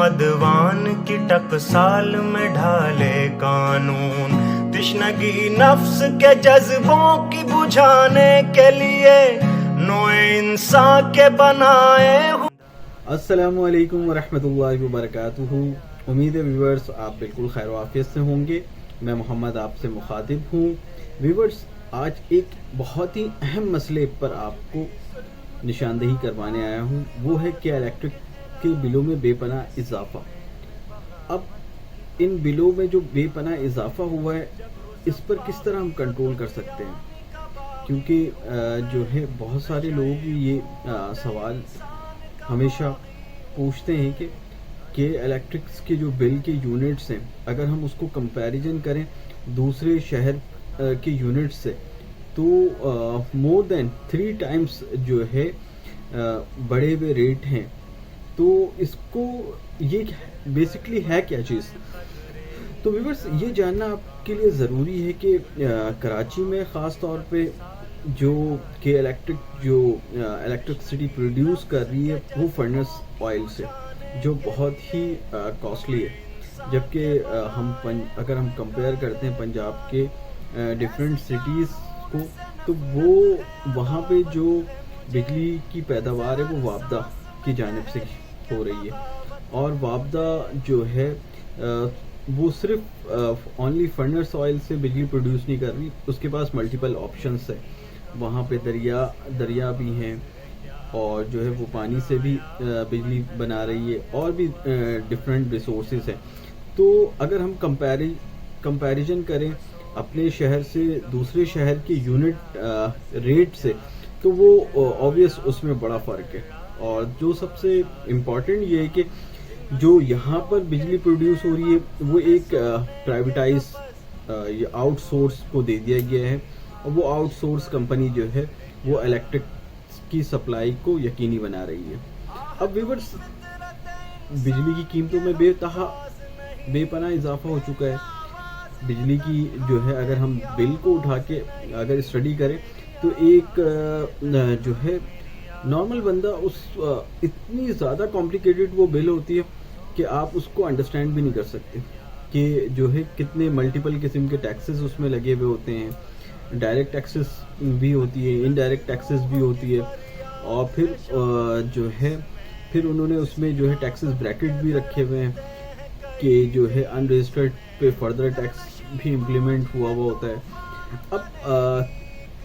अदवान की टकसाल में ढाले कानून, तिश्नगी नफ्स के जज्बों की बुझाने के लिए नोए इंसान के बनाए। अस्सलामु अलैकुम वरहमतुल्लाहि वबरकातुहू। उम्मीद है व्यूवर्स आप बिल्कुल खैर वाफियत से होंगे। मैं मोहम्मद आपसे मुखातिब हूँ। व्यूवर्स, आज एक बहुत ही अहम मसले पर आपको निशानदेही करवाने आया हूँ। वो है कि इलेक्ट्रिक के बिलों में बेपनाह इजाफा। अब इन बिलों में जो बेपनाह इजाफा हुआ है, इस पर किस तरह हम कंट्रोल कर सकते हैं, क्योंकि जो है बहुत सारे लोग ये सवाल हमेशा पूछते हैं कि इलेक्ट्रिक्स के जो बिल के यूनिट्स हैं, अगर हम उसको कंपैरिजन करें दूसरे शहर के यूनिट्स से, तो मोर देन 3 टाइम्स जो है बड़े हुए रेट हैं। तो इसको ये बेसिकली है क्या चीज़? तो व्यूअर्स, ये जानना आपके लिए ज़रूरी है कि कराची में ख़ास तौर पे जो के इलेक्ट्रिक जो इलेक्ट्रिसिटी प्रोड्यूस कर रही है वो फर्नेस ऑयल से, जो बहुत ही कॉस्टली है। जबकि अगर हम कंपेयर करते हैं पंजाब के डिफरेंट सिटीज़ को, तो वो वहाँ पे जो बिजली की पैदावार है वो वापदा की जानिब से हो रही है। और वापदा जो है वो सिर्फ ओनली फर्नेस ऑयल से बिजली प्रोड्यूस नहीं कर रही, उसके पास मल्टीपल ऑप्शंस है। वहाँ पे दरिया भी हैं, और जो है वो पानी से भी बिजली बना रही है, और भी डिफरेंट रिसोर्सेज हैं। तो अगर हम कंपैरिजन करें अपने शहर से दूसरे शहर के यूनिट रेट से, तो वो ऑब्वियस उसमें बड़ा फ़र्क है। और जो सबसे इम्पॉर्टेंट ये है कि जो यहाँ पर बिजली प्रोड्यूस हो रही है वो एक प्राइवेटाइज ये आउटसोर्स को दे दिया गया है, और वो आउटसोर्स कंपनी जो है वो इलेक्ट्रिक की सप्लाई को यकीनी बना रही है। अब व्यूअर्स, बिजली की कीमतों में बेपनाह इजाफा हो चुका है। बिजली की जो है, अगर हम बिल को उठा के अगर स्टडी करें, तो एक जो है नॉर्मल बंदा इतनी ज़्यादा कॉम्प्लिकेटेड वो बिल होती है कि आप उसको अंडरस्टैंड भी नहीं कर सकते कि जो है कितने मल्टीपल किस्म के टैक्सेस उसमें लगे हुए होते हैं। डायरेक्ट टैक्सेस भी होती है, इनडायरेक्ट टैक्सेस भी होती है, और फिर जो है फिर उन्होंने उसमें जो है टैक्सेस ब्रैकेट भी रखे हुए हैं कि जो है अनरजिस्टर्ड पे फर्दर टैक्स भी इम्प्लीमेंट हुआ होता है। अब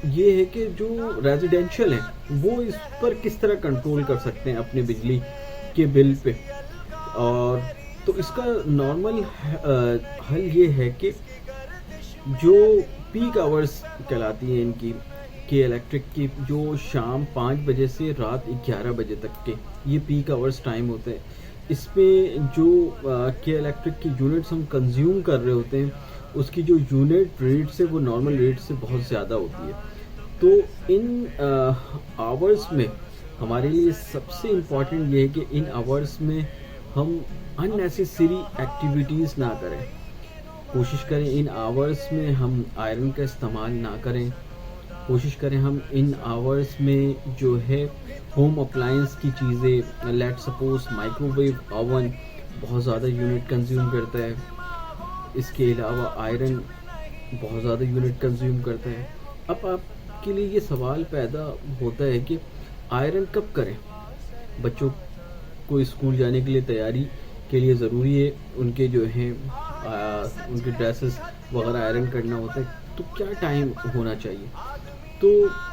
ये है कि जो रेजिडेंशियल है वो इस पर किस तरह कंट्रोल कर सकते हैं अपने बिजली के बिल पे। और तो इसका नॉर्मल हल ये है कि जो पीक आवर्स कहलाती हैं इनकी के इलेक्ट्रिक की, जो शाम 5 बजे से रात 11 बजे तक के ये पीक आवर्स टाइम होते हैं, इसमें जो के इलेक्ट्रिक की यूनिट्स हम कंज्यूम कर रहे होते हैं, उसकी जो यूनिट रेट से वो नॉर्मल रेट से बहुत ज़्यादा होती है। तो इन आवर्स में हमारे लिए सबसे इम्पॉर्टेंट ये है कि इन आवर्स में हम अननेसेसरी एक्टिविटीज़ ना करें। कोशिश करें इन आवर्स में हम आयरन का इस्तेमाल ना करें। कोशिश करें हम इन आवर्स में जो है होम अप्लायंस की चीज़ें, लेट सपोज माइक्रोवेव ओवन बहुत ज़्यादा यूनिट कंज्यूम करता है। इसके अलावा आयरन बहुत ज़्यादा यूनिट कंज्यूम करता है। अब आपके लिए ये सवाल पैदा होता है कि आयरन कब करें? बच्चों को स्कूल जाने के लिए तैयारी के लिए ज़रूरी है उनके जो हैं उनके ड्रेसेस वगैरह आयरन करना होता है, तो क्या टाइम होना चाहिए? तो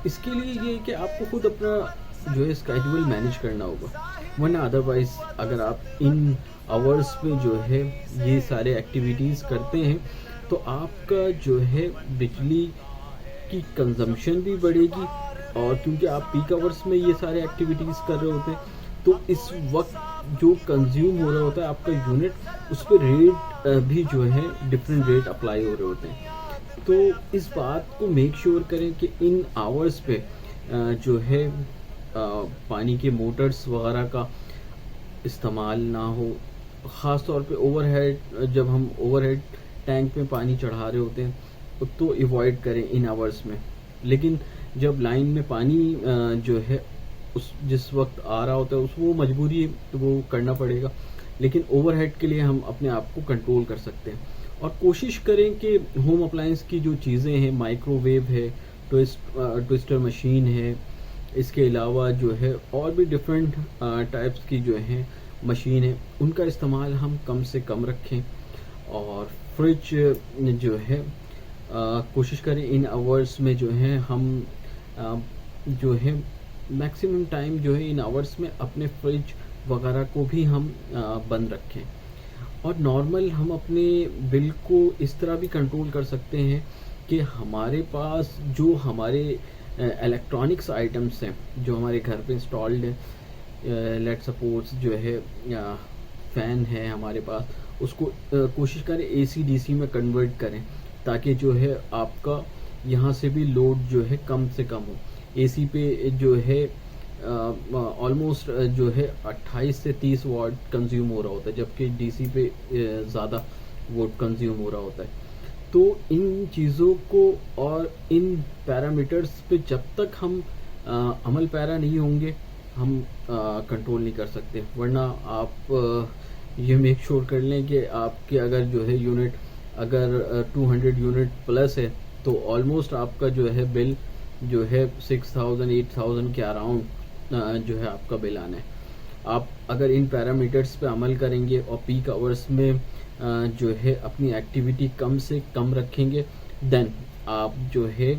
इसके लिए ये है कि आपको खुद अपना जो है स्केड्यूल मैनेज करना होगा, वरना अदरवाइज़ अगर आप इन आवर्स में जो है ये सारे एक्टिविटीज़ करते हैं, तो आपका जो है बिजली की कंजम्पशन भी बढ़ेगी। और क्योंकि आप पीक आवर्स में ये सारे एक्टिविटीज़ कर रहे होते हैं, तो इस वक्त जो कंज्यूम हो रहा होता है आपका यूनिट, उस पर रेट भी जो है डिफरेंट रेट अप्लाई हो रहे होते हैं। तो इस बात को मेक श्योर करें कि इन आवर्स पे जो है पानी के मोटर्स वगैरह का इस्तेमाल ना हो। ख़ास तौर पे ओवरहेड, जब हम ओवरहेड टैंक में पानी चढ़ा रहे होते हैं तो अवॉइड करें इन आवर्स में। लेकिन जब लाइन में पानी जो है उस जिस वक्त आ रहा होता है उस वो मजबूरी है, तो वो करना पड़ेगा। लेकिन ओवरहेड के लिए हम अपने आप को कंट्रोल कर सकते हैं। और कोशिश करें कि होम अप्लायंस की जो चीज़ें हैं, माइक्रोवेव है, ट्विस्टर मशीन है, इसके अलावा जो है और भी डिफरेंट टाइप्स की जो हैं मशीन है, उनका इस्तेमाल हम कम से कम रखें। और फ्रिज जो है कोशिश करें इन आवर्स में जो है हम जो है मैक्सिमम टाइम जो है इन आवर्स में अपने फ्रिज वगैरह को भी हम बंद रखें। और नॉर्मल हम अपने बिल को इस तरह भी कंट्रोल कर सकते हैं कि हमारे पास जो हमारे इलेक्ट्रॉनिक्स आइटम्स हैं जो हमारे घर पे इंस्टॉल्ड है, लेट सपोज जो है फ़ैन है हमारे पास, उसको कोशिश करें AC DC में कन्वर्ट करें, ताकि जो है आपका यहाँ से भी लोड जो है कम से कम हो। AC पे जो है ऑलमोस्ट जो है 28 से 30 वाट कंज्यूम हो रहा होता है, जबकि DC पे ज़्यादा वाट कंज्यूम हो रहा होता है। तो इन चीज़ों को और इन पैरामीटर्स पे जब तक हम अमल पैरा नहीं होंगे हम कंट्रोल नहीं कर सकते। वरना आप ये मेक श्योर कर लें कि आपके अगर जो है यूनिट अगर 200 यूनिट प्लस है तो ऑलमोस्ट आपका जो है बिल जो है 6000 8000 के अराउंड जो है आपका बिल आना है। आप अगर इन पैरामीटर्स पे अमल करेंगे और पीक आवर्स में जो है अपनी एक्टिविटी कम से कम रखेंगे, देन आप जो है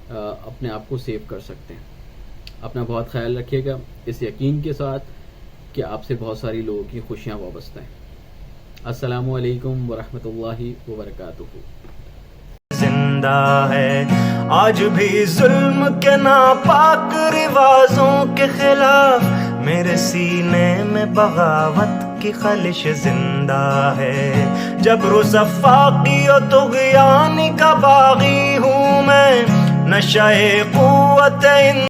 अपने आप को सेव कर सकते हैं। अपना बहुत ख्याल रखिएगा, इस यकीन के साथ कि आपसे बहुत सारी लोगों की खुशियाँ वाबस्ता हैं। अस्सलामु अलैकुम वरहमतुल्लाहि वबरकातुहू। जिंदा है आज भी जुल्म के नापाक रिवाजों के खिलाफ, मेरे सीने में बगावत की खलिश जिंदा है। जबरो सफाकी और तुग़यानी का बागी हूँ मैं, नशे क़ुव्वत